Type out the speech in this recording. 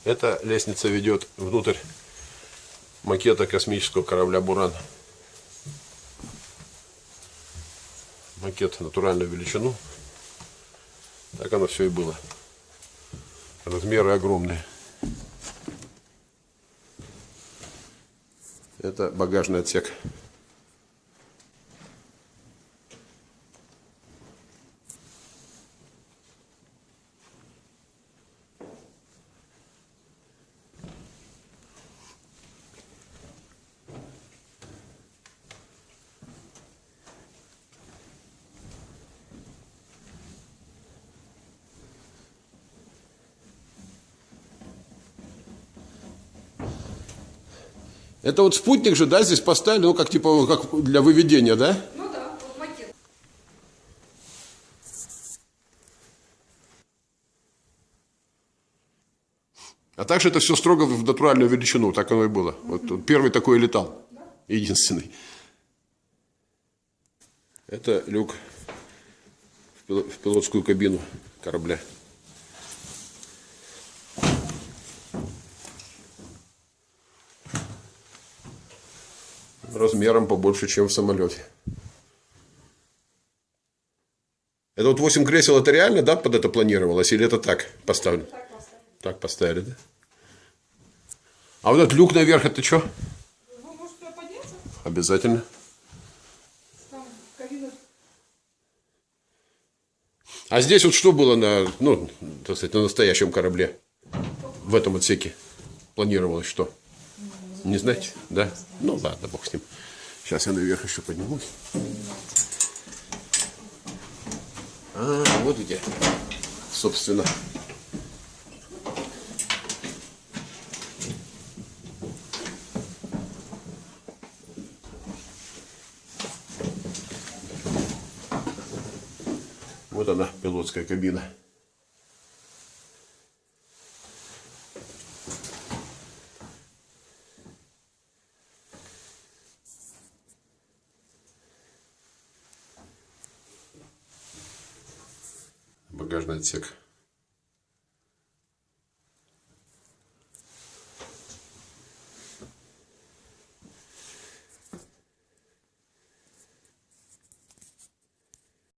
Эта лестница ведет внутрь макета космического корабля «Буран». Макет натуральную величину. Так оно все и было. Размеры огромные. Это багажный отсек. Это вот спутник же, да, здесь поставили, ну, как типа, как для выведения, да? Ну да, вот макет. А также это все строго в натуральную величину, так оно и было. Вот первый такой летал, единственный. Это люк в пилотскую кабину корабля. Размером побольше, чем в самолете. Это вот 8 кресел, это реально, да, под это планировалось? Или это так поставлено? Так поставили. Так поставили, да? А вот этот люк наверх, это что? Вы можете туда подняться? Обязательно. Там кабина. А здесь вот что было на, ну, так сказать, на настоящем корабле? В этом отсеке планировалось что? Не знаете? Да? Ну ладно, бог с ним. Сейчас я наверх еще поднимусь. А, вот где, собственно. Вот она, пилотская кабина. Багажный отсек.